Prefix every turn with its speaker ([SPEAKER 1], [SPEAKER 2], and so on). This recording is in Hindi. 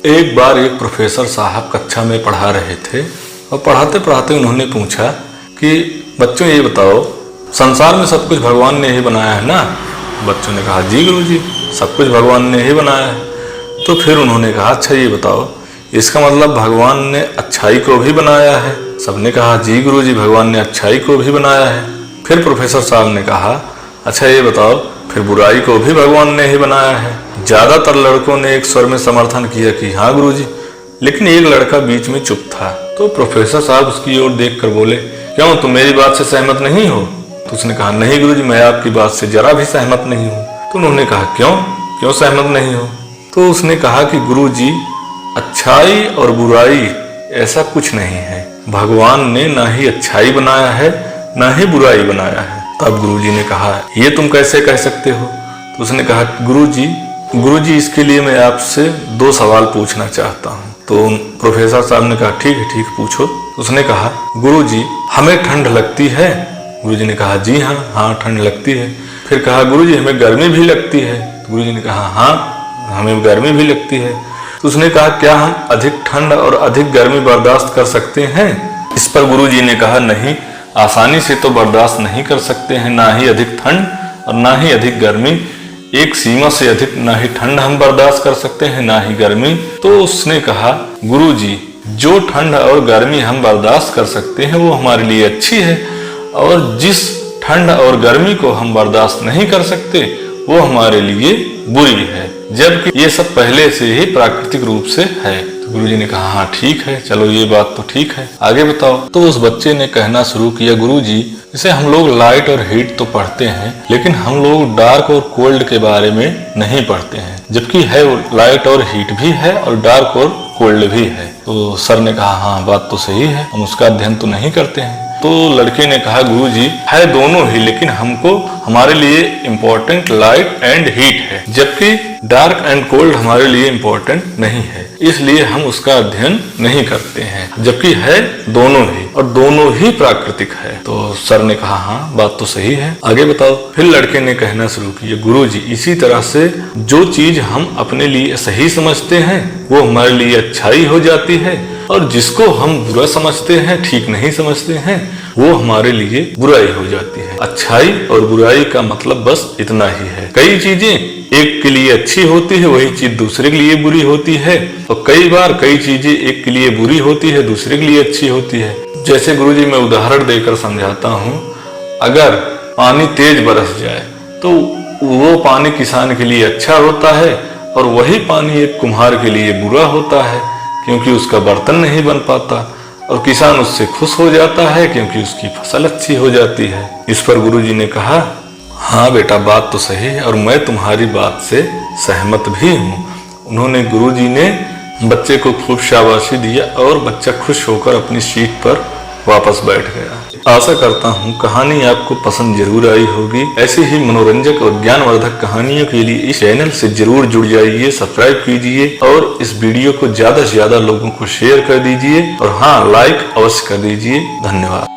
[SPEAKER 1] एक बार एक प्रोफेसर साहब कक्षा में पढ़ा रहे थे और पढ़ाते पढ़ाते उन्होंने पूछा कि बच्चों ये बताओ, संसार में सब कुछ भगवान ने ही बनाया है ना। बच्चों ने कहा जी गुरुजी, सब कुछ भगवान ने ही बनाया है। तो फिर उन्होंने कहा अच्छा ये बताओ, इसका मतलब भगवान ने अच्छाई को भी बनाया है। सबने कहा जी गुरुजी, भगवान ने अच्छाई को भी बनाया है। फिर प्रोफेसर साहब ने कहा अच्छा ये बताओ, फिर बुराई को भी भगवान ने ही बनाया है। ज्यादातर लड़कों ने एक स्वर में समर्थन किया कि हाँ गुरुजी, लेकिन एक लड़का बीच में चुप था। तो प्रोफेसर साहब उसकी ओर देखकर बोले, क्यों तुम मेरी बात से सहमत नहीं हो? तो उसने कहा नहीं गुरुजी, मैं आपकी बात से जरा भी सहमत नहीं हूँ। तो उन्होंने कहा क्यों सहमत नहीं हो? तो उसने कहा कि गुरुजी, अच्छाई और बुराई ऐसा कुछ नहीं है। भगवान ने ना ही अच्छाई बनाया है ना ही बुराई बनाया है। तब गुरुजी ने कहा ये तुम कैसे कह सकते हो? तो उसने कहा गुरुजी इसके लिए मैं आपसे 2 सवाल पूछना चाहता हूँ। तो प्रोफेसर साहब ने कहा ठीक है, ठीक पूछो। उसने कहा गुरुजी, हमें ठंड लगती है? गुरुजी ने कहा जी हाँ ठंड लगती है। फिर कहा गुरुजी, हमें गर्मी भी लगती है? तो गुरुजी ने कहा हाँ, हमें गर्मी भी लगती है। तो उसने कहा क्या हम अधिक ठंड और अधिक गर्मी बर्दाश्त कर सकते हैं? इस पर गुरुजी ने कहा नहीं, आसानी से तो बर्दाश्त नहीं कर सकते हैं, ना ही अधिक ठंड और ना ही अधिक गर्मी। एक सीमा से अधिक ना ही ठंड हम बर्दाश्त कर सकते हैं ना ही गर्मी। तो उसने कहा गुरुजी, जो ठंड और गर्मी हम बर्दाश्त कर सकते हैं वो हमारे लिए अच्छी है, और जिस ठंड और गर्मी को हम बर्दाश्त नहीं कर सकते वो हमारे लिए बुरी है, जबकि ये सब पहले से ही प्राकृतिक रूप से है। तो गुरुजी ने कहा हाँ ठीक है, चलो ये बात तो ठीक है, आगे बताओ। तो उस बच्चे ने कहना शुरू किया गुरुजी, जैसे हम लोग लाइट और हीट तो पढ़ते हैं, लेकिन हम लोग डार्क और कोल्ड के बारे में नहीं पढ़ते हैं, जबकि है लाइट और हीट भी है और डार्क और कोल्ड भी है। तो सर ने कहा हाँ बात तो सही है, हम उसका अध्ययन तो नहीं करते हैं। तो लड़के ने कहा गुरुजी, है दोनों ही, लेकिन हमारे लिए इम्पोर्टेंट लाइट एंड हीट है, जबकि डार्क एंड कोल्ड हमारे लिए इम्पोर्टेंट नहीं है, इसलिए हम उसका अध्ययन नहीं करते हैं, जबकि है दोनों ही और दोनों ही प्राकृतिक है। तो सर ने कहा हाँ बात तो सही है, आगे बताओ। फिर लड़के ने कहना शुरू किया गुरुजी, इसी तरह से जो चीज हम अपने लिए सही समझते हैं वो हमारे लिए अच्छाई हो जाती है, और जिसको हम बुरा समझते हैं, ठीक नहीं समझते हैं, वो हमारे लिए बुराई हो जाती है। अच्छाई और बुराई का मतलब बस इतना ही है। कई चीजें एक के लिए अच्छी होती है, वही चीज दूसरे के लिए बुरी होती है, और कई बार कई चीजें एक के लिए बुरी होती है, दूसरे के लिए अच्छी होती है। जैसे गुरुजी मैं उदाहरण देकर समझाता हूँ, अगर पानी तेज बरस जाए तो वो पानी किसान के लिए अच्छा होता है, और वही पानी एक कुम्हार के लिए बुरा होता है, क्योंकि उसका बर्तन नहीं बन पाता, और किसान उससे खुश हो जाता है क्योंकि उसकी फसल अच्छी हो जाती है। इस पर गुरुजी ने कहा हाँ बेटा बात तो सही है, और मैं तुम्हारी बात से सहमत भी हूँ। उन्होंने गुरुजी ने बच्चे को खूब शाबाशी दिया और बच्चा खुश होकर अपनी सीट पर वापस बैठ गया। आशा करता हूँ कहानी आपको पसंद जरूर आई होगी। ऐसी ही मनोरंजक और ज्ञानवर्धक कहानियों के लिए इस चैनल से जरूर जुड़ जाइए, सब्सक्राइब कीजिए और इस वीडियो को ज्यादा से ज्यादा लोगों को शेयर कर दीजिए, और हाँ लाइक अवश्य कर दीजिए। धन्यवाद।